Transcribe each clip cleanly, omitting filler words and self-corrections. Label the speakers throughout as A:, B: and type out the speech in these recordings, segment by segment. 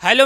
A: Hello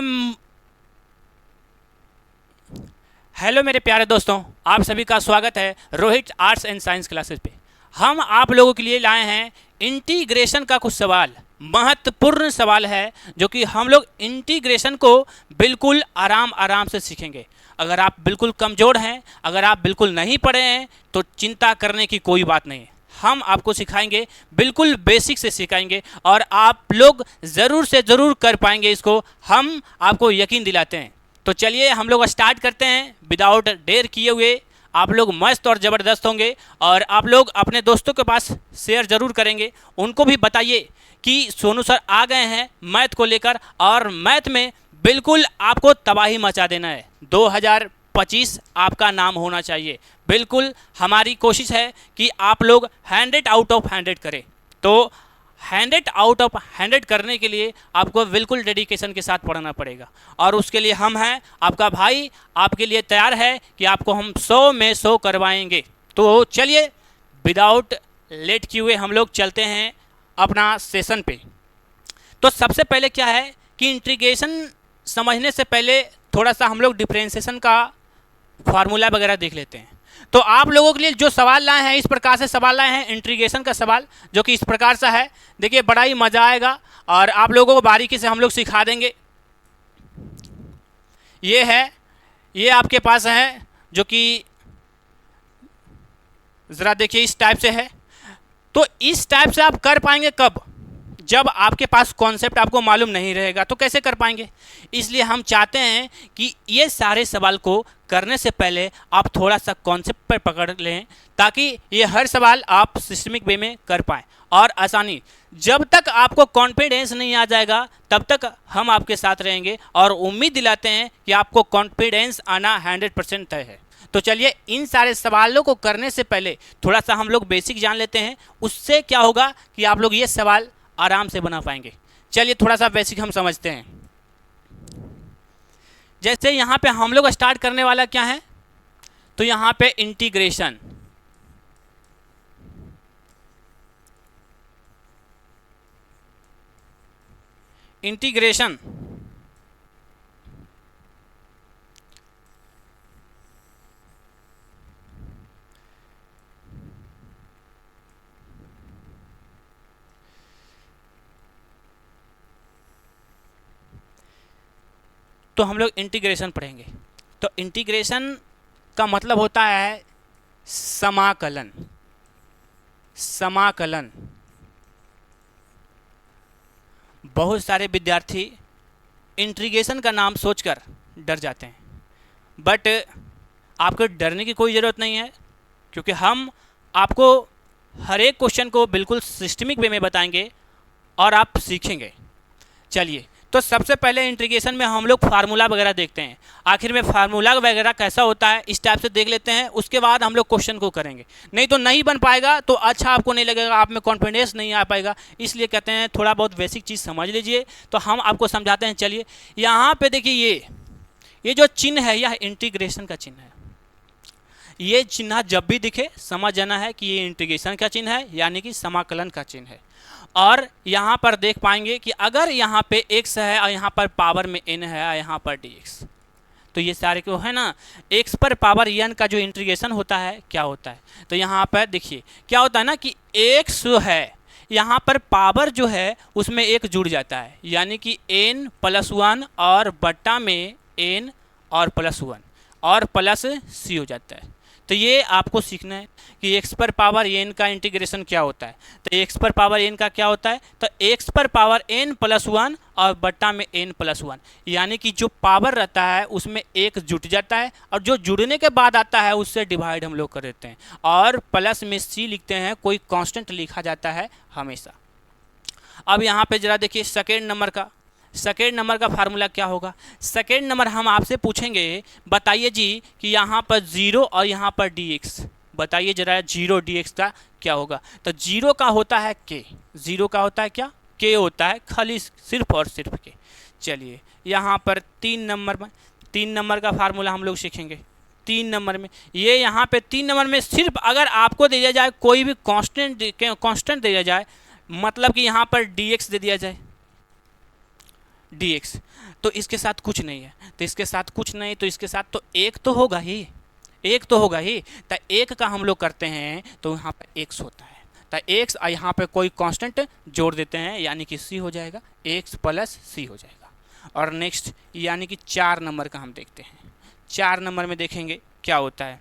A: hello मेरे प्यारे दोस्तों, आप सभी का स्वागत है Rohit arts and science classes पे। हम आप लोगों के लिए लाए हैं इंटीग्रेशन का कुछ सवाल। महत्वपूर्ण सवाल है जो कि हम लोग इंटीग्रेशन को बिल्कुल आराम आराम से सीखेंगे। अगर आप बिल्कुल कमज़ोर हैं, अगर आप बिल्कुल नहीं पढ़े हैं तो चिंता करने की कोई बात नहीं है। हम आपको सिखाएंगे, बिल्कुल बेसिक से सिखाएंगे और आप लोग ज़रूर से ज़रूर कर पाएंगे इसको, हम आपको यकीन दिलाते हैं। तो चलिए हम लोग स्टार्ट करते हैं विदाउट देर किए हुए। आप लोग मस्त और ज़बरदस्त होंगे और आप लोग अपने दोस्तों के पास शेयर ज़रूर करेंगे। उनको भी बताइए कि सोनू सर आ गए हैं मैथ को लेकर, और मैथ में बिल्कुल आपको तबाही मचा देना है। 2025 आपका नाम होना चाहिए। बिल्कुल हमारी कोशिश है कि आप लोग 100 आउट ऑफ 100 करें। तो 100 आउट ऑफ 100 करने के लिए आपको बिल्कुल डेडिकेशन के साथ पढ़ना पड़ेगा, और उसके लिए हम हैं, आपका भाई आपके लिए तैयार है कि आपको हम 100 में 100 करवाएंगे। तो चलिए विदाउट लेट किए हुए हम लोग चलते हैं अपना सेशन पे। तो सबसे पहले क्या है कि इंटीग्रेशन समझने से पहले थोड़ा सा हम लोग डिफरेंशिएशन का फार्मूला वगैरह देख लेते हैं। तो आप लोगों के लिए जो सवाल लाए हैं, इस प्रकार से सवाल लाए हैं इंटीग्रेशन का सवाल, जो कि इस प्रकार से है। देखिए बड़ा ही मज़ा आएगा और आप लोगों को बारीकी से हम लोग सिखा देंगे। ये है, ये आपके पास है, जो कि ज़रा देखिए इस टाइप से है। तो इस टाइप से आप कर पाएंगे कब? जब आपके पास कॉन्सेप्ट आपको मालूम नहीं रहेगा तो कैसे कर पाएंगे। इसलिए हम चाहते हैं कि ये सारे सवाल को करने से पहले आप थोड़ा सा कॉन्सेप्ट पर पकड़ लें, ताकि ये हर सवाल आप सिस्टमिक वे में कर पाएँ और आसानी। जब तक आपको कॉन्फिडेंस नहीं आ जाएगा तब तक हम आपके साथ रहेंगे, और उम्मीद दिलाते हैं कि आपको कॉन्फिडेंस आना 100% तय है। तो चलिए इन सारे सवालों को करने से पहले थोड़ा सा हम लोग बेसिक जान लेते हैं। उससे क्या होगा कि आप लोग ये सवाल आराम से बना पाएंगे। चलिए थोड़ा सा बेसिक हम समझते हैं। जैसे यहाँ पे हम लोग स्टार्ट करने वाला क्या है, तो यहाँ पे इंटीग्रेशन। इंटीग्रेशन तो हम लोग इंटीग्रेशन पढ़ेंगे। तो इंटीग्रेशन का मतलब होता है समाकलन। समाकलन। बहुत सारे विद्यार्थी इंटीग्रेशन का नाम सोचकर डर जाते हैं, बट आपको डरने की कोई ज़रूरत नहीं है, क्योंकि हम आपको हर एक क्वेश्चन को बिल्कुल सिस्टमिक वे में बताएंगे और आप सीखेंगे। चलिए, तो सबसे पहले इंटीग्रेशन में हम लोग फार्मूला वगैरह देखते हैं। आखिर में फार्मूला वगैरह कैसा होता है इस टाइप से देख लेते हैं, उसके बाद हम लोग क्वेश्चन को करेंगे। नहीं तो नहीं बन पाएगा, तो अच्छा आपको नहीं लगेगा, आप में कॉन्फिडेंस नहीं आ पाएगा। इसलिए कहते हैं थोड़ा बहुत बेसिक चीज़ समझ लीजिए, तो हम आपको समझाते हैं। चलिए यहाँ पे देखिए, ये जो चिन्ह है यह इंटीग्रेशन का चिन्ह है। ये चिन्ह जब भी दिखे समझ जाना है कि ये इंटीग्रेशन का चिन्ह है, यानी कि समाकलन का चिन्ह है। और यहाँ पर देख पाएंगे कि अगर यहाँ पे x है और यहाँ पर पावर में n है और यहाँ पर dx, तो ये सारे क्यों है ना, x पर पावर n का जो इंटीग्रेशन होता है क्या होता है। तो यहाँ पर देखिए क्या होता है ना कि x है, यहाँ पर पावर जो है उसमें एक जुड़ जाता है, यानी कि n+1 और बट्टा में n और +1 और प्लस c हो जाता है। तो ये आपको सीखना है कि x पर पावर n का इंटीग्रेशन क्या होता है। तो x पर पावर n का क्या होता है, तो x पर पावर n+1 और बट्टा में n+1, यानी कि जो पावर रहता है उसमें एक जुट जाता है, और जो जुड़ने के बाद आता है उससे डिवाइड हम लोग कर देते हैं, और प्लस में c लिखते हैं, कोई कांस्टेंट लिखा जाता है हमेशा। अब यहाँ पे जरा देखिए सेकेंड नंबर का फार्मूला क्या होगा। सेकेंड नंबर हम आपसे पूछेंगे, बताइए जी कि यहाँ पर 0 और यहाँ पर dx, बताइए जरा 0 dx का क्या होगा। तो 0 का होता है k, 0 का होता है क्या, k होता है, खाली सिर्फ और सिर्फ k। चलिए यहाँ पर 3 नंबर का फार्मूला हम लोग सीखेंगे। 3 नंबर में ये यहाँ पे 3 नंबर में सिर्फ अगर आपको दे दिया जाए कोई भी कांस्टेंट दे दिया जाए, मतलब कि यहाँ पर dx दे दिया जाए, dx। तो इसके साथ कुछ नहीं है, तो इसके साथ कुछ नहीं, तो इसके साथ तो एक तो होगा ही, एक तो होगा ही। तो एक का हम लोग करते हैं तो यहाँ पर x होता है, तो x यहाँ पे कोई कांस्टेंट जोड़ देते हैं यानी कि c हो जाएगा, x प्लस c हो जाएगा। और नेक्स्ट यानी कि 4 नंबर का हम देखते हैं। 4 नंबर में देखेंगे क्या होता है।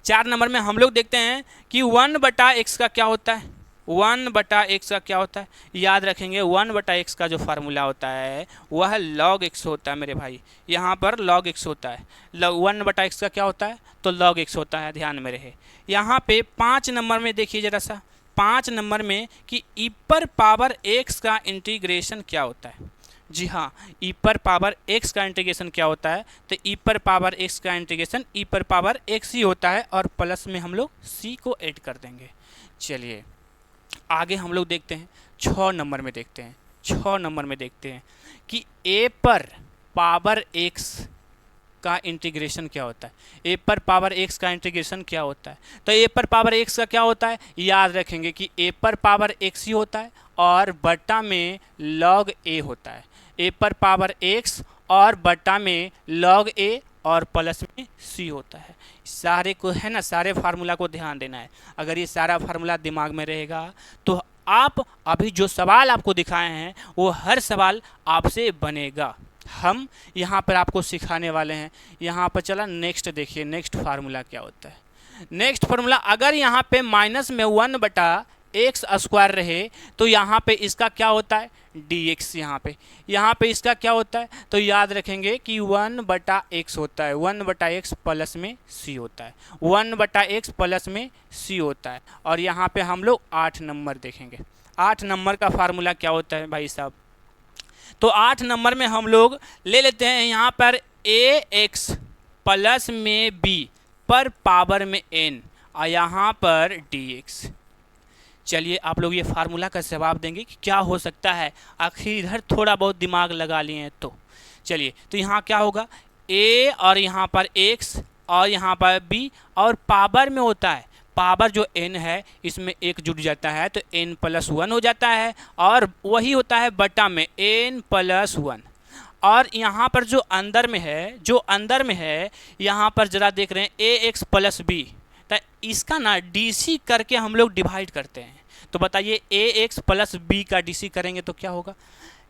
A: 4 नंबर में हम लोग देखते हैं कि 1/x का क्या होता है, 1/x का क्या होता है। याद रखेंगे 1/x का जो फार्मूला होता है वह log x होता है मेरे भाई, यहाँ पर log x होता है। 1/x का क्या होता है तो log x होता है, ध्यान में रहे। यहाँ पे 5 नंबर में देखिए जरा सा, 5 नंबर में कि e पर पावर x का इंटीग्रेशन क्या होता है। जी हाँ, e पर पावर x का इंटीग्रेशन क्या होता है, तो e पर पावर x का इंटीग्रेशन e पर पावर x ही होता है, और प्लस में हम लोग c को ऐड कर देंगे। चलिए आगे हम लोग देखते हैं 6 नंबर में देखते हैं। 6 नंबर में देखते हैं कि a पर पावर x का इंटीग्रेशन क्या होता है। a पर पावर x का इंटीग्रेशन क्या होता है, तो a पर पावर x का क्या होता है, याद रखेंगे कि a पर पावर x ही होता है और बटा में log a होता है। a पर पावर x और बटा में log a और प्लस में c होता है। सारे को है ना, सारे फार्मूला को ध्यान देना है। अगर ये सारा फार्मूला दिमाग में रहेगा तो आप अभी जो सवाल आपको दिखाए हैं वो हर सवाल आपसे बनेगा। हम यहाँ पर आपको सिखाने वाले हैं। यहाँ पर चला नेक्स्ट देखिए, नेक्स्ट फार्मूला क्या होता है। नेक्स्ट फार्मूला, अगर यहाँ पे माइनस में 1/x² रहे तो यहाँ पे इसका क्या होता है dx। यहाँ पे इसका क्या होता है, तो याद रखेंगे कि 1/x होता है, 1/x प्लस में c होता है, 1/x प्लस में c होता है। और यहाँ पे हम लोग 8 नंबर देखेंगे। 8 नंबर का फार्मूला क्या होता है भाई साहब, तो 8 नंबर में हम लोग ले लेते हैं यहाँ पर ax प्लस में b पर पावर में n और यहाँ पर dx। चलिए आप लोग ये फार्मूला का जवाब देंगे कि क्या हो सकता है, आखिर इधर थोड़ा बहुत दिमाग लगा लिए हैं तो। चलिए तो यहाँ क्या होगा, a और यहाँ पर x और यहाँ पर b और पावर में होता है, पावर जो n है इसमें एक जुड़ जाता है तो n प्लस 1 हो जाता है, और वही होता है बटा में n प्लस 1। और यहाँ पर जो अंदर में है, यहाँ पर जरा देख रहे हैं ax प्लस b, तो इसका ना dc करके हम लोग डिवाइड करते हैं। तो बताइए ax प्लस b का dc करेंगे तो क्या होगा,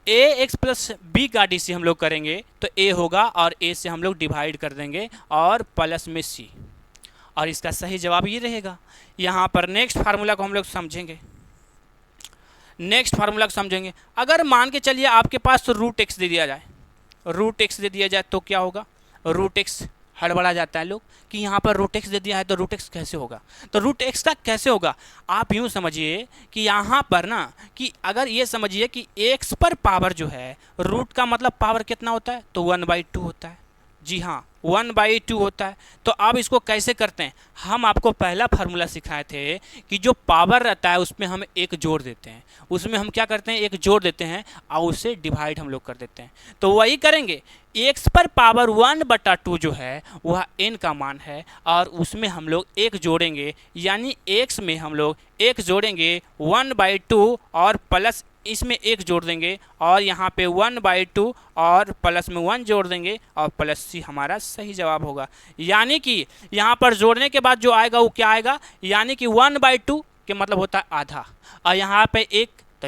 A: ax प्लस b का dc हम लोग करेंगे तो a होगा और a से हम लोग डिवाइड कर देंगे और प्लस में c, और इसका सही जवाब ये रहेगा। यहाँ पर नेक्स्ट फार्मूला को हम लोग समझेंगे। नेक्स्ट फार्मूला को समझेंगे, अगर मान के चलिए आपके पास तो √x दे दिया जाए, √x दे दिया जाए तो क्या होगा, √x हड़बड़ा जाता है लोग कि यहाँ पर √x दे दिया है तो √x कैसे होगा, तो √x का कैसे होगा। आप यूँ समझिए कि यहाँ पर ना कि अगर ये समझिए कि x पर पावर जो है, रूट का मतलब पावर कितना होता है तो 1/2 होता है। जी हाँ 1/2 होता है। तो अब इसको कैसे करते हैं, हम आपको पहला फार्मूला सिखाए थे कि जो पावर रहता है उसमें हम एक जोड़ देते हैं, उसमें हम क्या करते हैं एक जोड़ देते हैं और उसे डिवाइड हम लोग कर देते हैं। तो वही करेंगे, x पर पावर 1/2 जो है वह n का मान है और उसमें हम लोग एक जोड़ेंगे, यानी x में हम लोग एक जोड़ेंगे 1/2 और प्लस इसमें एक जोड़ देंगे और यहाँ पे 1/2 और प्लस में 1 जोड़ देंगे और प्लस c हमारा सही जवाब होगा। यानी कि यहाँ पर जोड़ने के बाद जो आएगा वो क्या आएगा, यानी कि 1/2 के मतलब होता है आधा, और यहाँ पे एक तो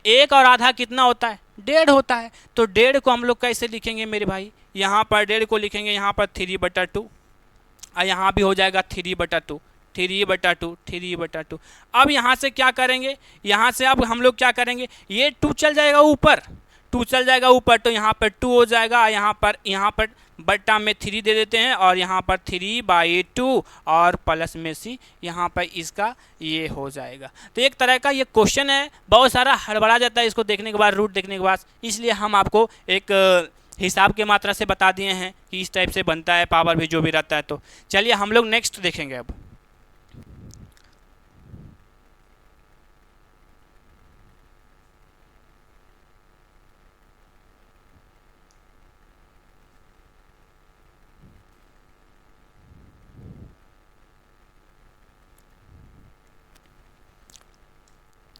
A: एक और आधा कितना होता है 1.5 होता है। तो 1.5 को हम लोग कैसे लिखेंगे मेरे भाई, यहाँ पर 1.5 को लिखेंगे यहाँ पर 3/2 और यहाँ भी हो जाएगा 3/2, 3/2। अब यहाँ से क्या करेंगे, यहाँ से अब हम लोग क्या करेंगे, ये 2 चल जाएगा ऊपर, 2 चल जाएगा ऊपर तो यहाँ पर 2 हो जाएगा, यहाँ पर बट्टा में 3 दे देते हैं और यहाँ पर 3/2 और प्लस में c, यहाँ पर इसका ये हो जाएगा। तो एक तरह का ये क्वेश्चन है, बहुत सारा हड़बड़ा जाता है इसको देखने के बाद, रूट देखने के बाद, इसलिए हम आपको एक हिसाब के मात्रा से बता दिए हैं कि इस टाइप से बनता है पावर भी जो भी रहता है। तो चलिए हम लोग नेक्स्ट देखेंगे। अब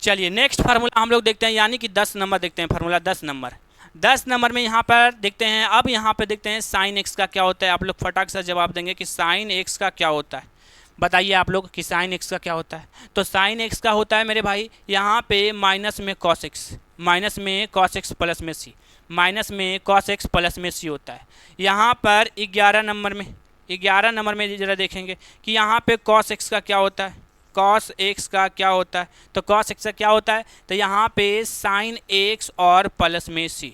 A: चलिए नेक्स्ट फार्मूला हम लोग देखते हैं, यानी कि 10 नंबर देखते हैं, फार्मूला 10 नंबर। 10 नंबर में यहाँ पर देखते हैं, अब यहाँ पे देखते हैं साइन एक्स का क्या होता है। आप लोग फटाक से जवाब देंगे कि साइन एक्स का क्या होता है। बताइए आप लोग कि साइन एक्स का क्या होता है। तो साइन एक्स का होता है मेरे भाई यहाँ पे माइनस में कॉस एक्स, माइनस में कॉस एक्स प्लस में सी, माइनस में कॉस एक्स प्लस में सी होता है। यहाँ पर 11 नंबर में, 11 नंबर में ज़रा देखेंगे कि यहाँ पे कॉस एक्स का क्या होता है, कॉस एक्स का क्या होता है। तो कॉस एक्स का क्या होता है, तो यहाँ पे साइन एक्स और प्लस में सी,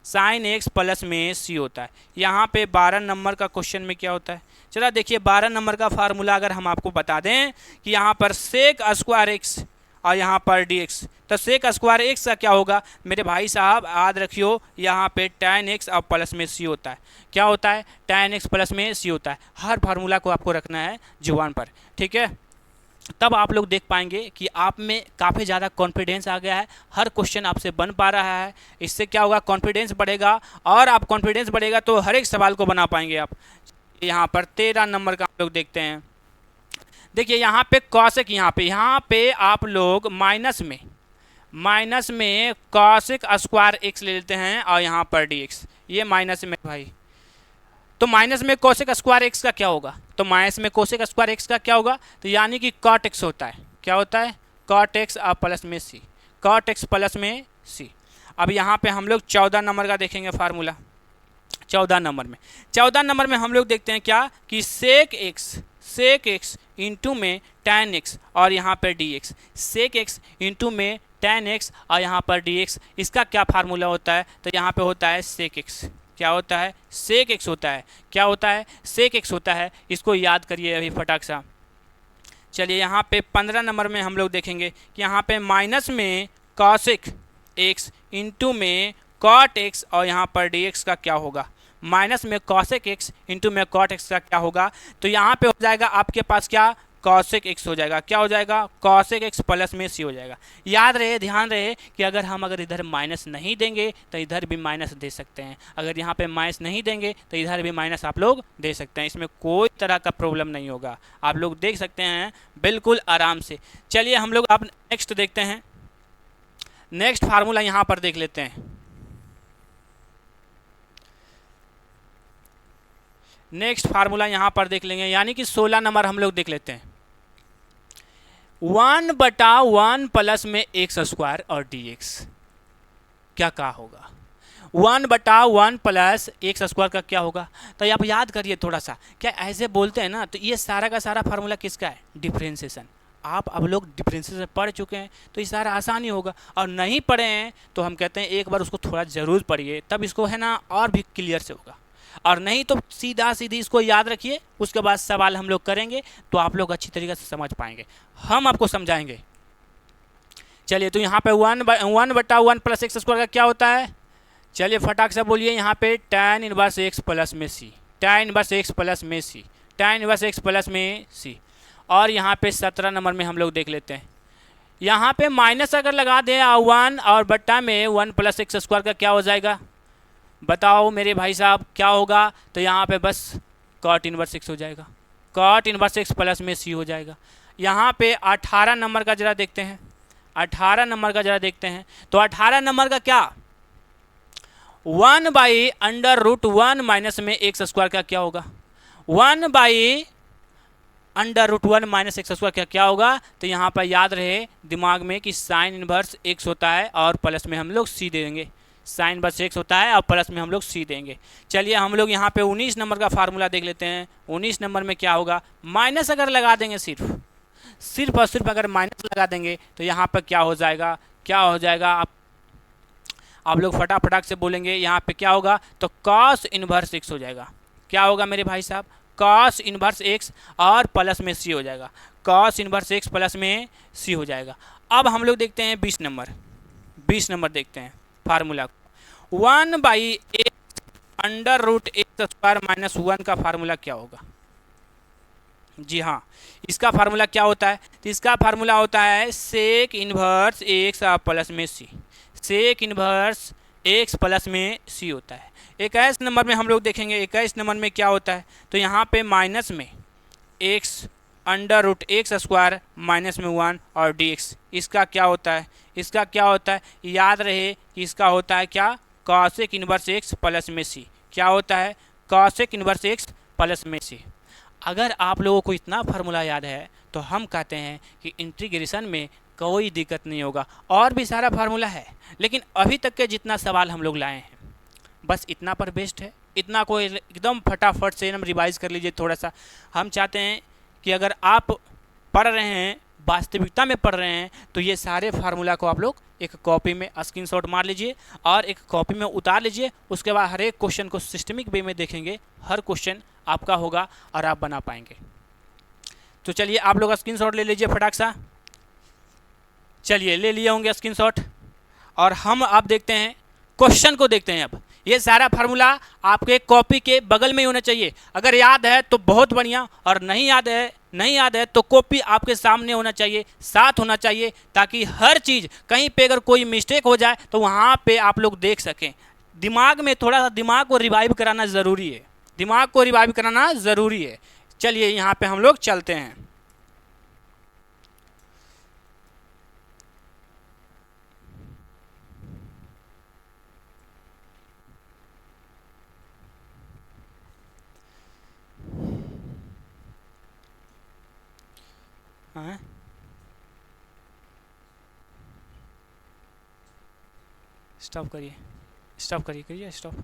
A: साइन एक्स प्लस में सी होता है। यहाँ पे 12 नंबर का क्वेश्चन में क्या होता है, चला देखिए 12 नंबर का फार्मूला अगर हम आपको बता दें कि यहाँ पर सेक स्क्वायर एक्स और यहाँ पर डी एक्स, तो सेक स्क्वायर एक्स का क्या होगा मेरे भाई साहब, याद रखियो यहाँ पे tan एक्स और प्लस में सी होता है। क्या होता है, tan एक्स प्लस में सी होता है। हर फार्मूला को आपको रखना है जुबान पर, ठीक है। तब आप लोग देख पाएंगे कि आप में काफ़ी ज़्यादा कॉन्फिडेंस आ गया है, हर क्वेश्चन आपसे बन पा रहा है। इससे क्या होगा, कॉन्फिडेंस बढ़ेगा, और आप कॉन्फिडेंस बढ़ेगा तो हर एक सवाल को बना पाएंगे आप। यहाँ पर 13 नंबर का हम लोग देखते हैं। देखिए यहाँ पे कॉसेक, यहाँ पे आप लोग माइनस में कॉसेक स्क्वायर एक्स ले लेते हैं और यहाँ पर डी एक्स, ये माइनस में भाई। तो माइनस में कोसेक स्क्वायर एक्स का क्या होगा, तो माइनस में कोसेक स्क्वायर एक्स का क्या होगा, तो यानी कि कॉट एक्स होता है। क्या होता है, कॉट एक्स और प्लस में सी, कॉट एक्स प्लस में सी। अब यहाँ पे हम लोग 14 नंबर का देखेंगे फार्मूला। 14 नंबर में हम लोग देखते हैं क्या कि सेक एक्स इंटू में tan एक्स और यहाँ पर d x, sec x into में tan एक्स और यहाँ पर डी एक्स, इसका क्या फार्मूला होता है, तो यहाँ पे होता है सेक एक्स। क्या होता है, सेक एक्स होता है। क्या होता है, सेक एक्स होता है। इसको याद करिए अभी फटाक सा। चलिए यहाँ पे 15 नंबर में हम लोग देखेंगे कि यहाँ पे माइनस में कॉसेक एक्स इंटू में कॉट एक्स और यहाँ पर डी एक्स का क्या होगा, माइनस में कॉसेक एक्स इंटू में कॉट एक्स का क्या होगा, तो यहाँ पे हो जाएगा आपके पास क्या, कॉसेक एक्स हो जाएगा। क्या हो जाएगा, कॉसेक एक्स प्लस में सी हो जाएगा। याद रहे, ध्यान रहे कि अगर इधर माइनस नहीं देंगे तो इधर भी माइनस दे सकते हैं, अगर यहाँ पे माइनस नहीं देंगे तो इधर भी माइनस आप लोग दे सकते हैं। इसमें कोई तरह का प्रॉब्लम नहीं होगा, आप लोग देख सकते हैं बिल्कुल आराम से। चलिए हम लोग आप नेक्स्ट देखते हैं, नेक्स्ट फार्मूला यहाँ पर देख लेते हैं। नेक्स्ट फार्मूला यहाँ पर देख लेंगे, यानी कि 16 नंबर हम लोग देख लेते हैं। 1/1 प्लस में एक्स स्क्वायर और डी एक्स क्या होगा, 1/1 प्लस एक्स स्क्वायर का क्या होगा। तो आप याद करिए थोड़ा सा, क्या ऐसे बोलते हैं ना, तो ये सारा का सारा फार्मूला किसका है, डिफ्रेंसिएशन। आप अब लोग डिफ्रेंसिएशन पढ़ चुके हैं तो ये सारा आसानी होगा, और नहीं पढ़े हैं तो हम कहते हैं एक बार उसको थोड़ा ज़रूर पढ़िए, तब इसको है ना और भी क्लियर से होगा। और नहीं तो सीधा सीधी इसको याद रखिए, उसके बाद सवाल हम लोग करेंगे तो आप लोग अच्छी तरीके से समझ पाएंगे, हम आपको समझाएंगे। चलिए तो यहाँ पे 1/1 प्लस एक्स स्क्वायर का क्या होता है, चलिए फटाक से बोलिए, यहाँ पे tan इनवर्स एक्स प्लस में सी, tan इनवर्स एक्स प्लस में सी, tan इनवर्स एक्स प्लस में सी। और यहाँ पे 17 नंबर में हम लोग देख लेते हैं, यहाँ पे माइनस अगर लगा दें 1 और बट्टा में 1 प्लस एक्स स्क्वायर का क्या हो जाएगा, बताओ मेरे भाई साहब क्या होगा, तो यहाँ पे बस कॉट इनवर्स एक्स हो जाएगा, कॉट इनवर्स एक्स प्लस में सी हो जाएगा। यहाँ पे 18 नंबर का जरा देखते हैं, 18 नंबर का जरा देखते हैं। तो 18 नंबर का क्या, 1/√1 माइनस में एक्स स्क्वायर का क्या होगा, 1/√1 माइनस एक्स स्क्वायर का क्या होगा। तो यहाँ पर याद रहे दिमाग में कि साइन इनवर्स एक्स होता है और प्लस में हम लोग सी दे देंगे, साइन इनवर्स एक्स होता है और प्लस में हम लोग सी देंगे। चलिए हम लोग यहाँ पे 19 नंबर का फार्मूला देख लेते हैं। 19 नंबर में क्या होगा, माइनस अगर लगा देंगे, सिर्फ और सिर्फ अगर माइनस लगा देंगे तो यहाँ पर क्या हो जाएगा, क्या हो जाएगा, आप लोग फटाफट से बोलेंगे यहाँ पे क्या होगा, तो कॉस इनवर्स एक्स हो जाएगा। क्या होगा मेरे भाई साहब, कॉस इनवर्स एक्स और प्लस में सी हो जाएगा, कॉस इनवर्स एक्स प्लस में सी हो जाएगा। अब हम लोग देखते हैं 20 नंबर देखते हैं फार्मूला को। 1/√x² माइनस 1 का फार्मूला क्या होगा, जी हाँ, इसका फार्मूला क्या होता है, तो इसका फार्मूला होता है सेक इनवर्स एक्स प्लस में सी, सेक इनवर्स एक्स प्लस में सी होता है। 21 नंबर में हम लोग देखेंगे, 21 नंबर में क्या होता है, तो यहाँ पे माइनस में x√x² माइनस में 1 और dx, इसका क्या होता है, इसका क्या होता है, याद रहे कि इसका होता है क्या, कॉसेक इनवर्स एक्स प्लस में सी। क्या होता है? कॉसेक इनवर्स एक्स प्लस में सी। अगर आप लोगों को इतना फार्मूला याद है तो हम कहते हैं कि इंटीग्रेशन में कोई दिक्कत नहीं होगा। और भी सारा फार्मूला है, लेकिन अभी तक के जितना सवाल हम लोग लाए हैं बस इतना पर बेस्ड है। इतना को एकदम फटाफट से हम रिवाइज कर लीजिए थोड़ा सा। हम चाहते हैं कि अगर आप पढ़ रहे हैं, वास्तविकता में पढ़ रहे हैं, तो ये सारे फार्मूला को आप लोग एक कॉपी में स्क्रीनशॉट मार लीजिए और एक कॉपी में उतार लीजिए। उसके बाद हर एक क्वेश्चन को सिस्टमिक वे में देखेंगे, हर क्वेश्चन आपका होगा और आप बना पाएंगे। तो चलिए आप लोग स्क्रीनशॉट ले लीजिए फटाक सा। चलिए ले लिए होंगे स्क्रीनशॉट और हम आप देखते हैं क्वेश्चन को देखते हैं। अब ये सारा फार्मूला आपके कॉपी के बगल में ही होना चाहिए। अगर याद है तो बहुत बढ़िया, और नहीं याद है तो कॉपी आपके सामने होना चाहिए, साथ होना चाहिए, ताकि हर चीज़ कहीं पे अगर कोई मिस्टेक हो जाए तो वहाँ पे आप लोग देख सकें। दिमाग में थोड़ा सा दिमाग को रिवाइव कराना ज़रूरी है, दिमाग को रिवाइव कराना ज़रूरी है। चलिए यहाँ पे हम लोग चलते हैं। स्टॉप करिए, करिए स्टॉप।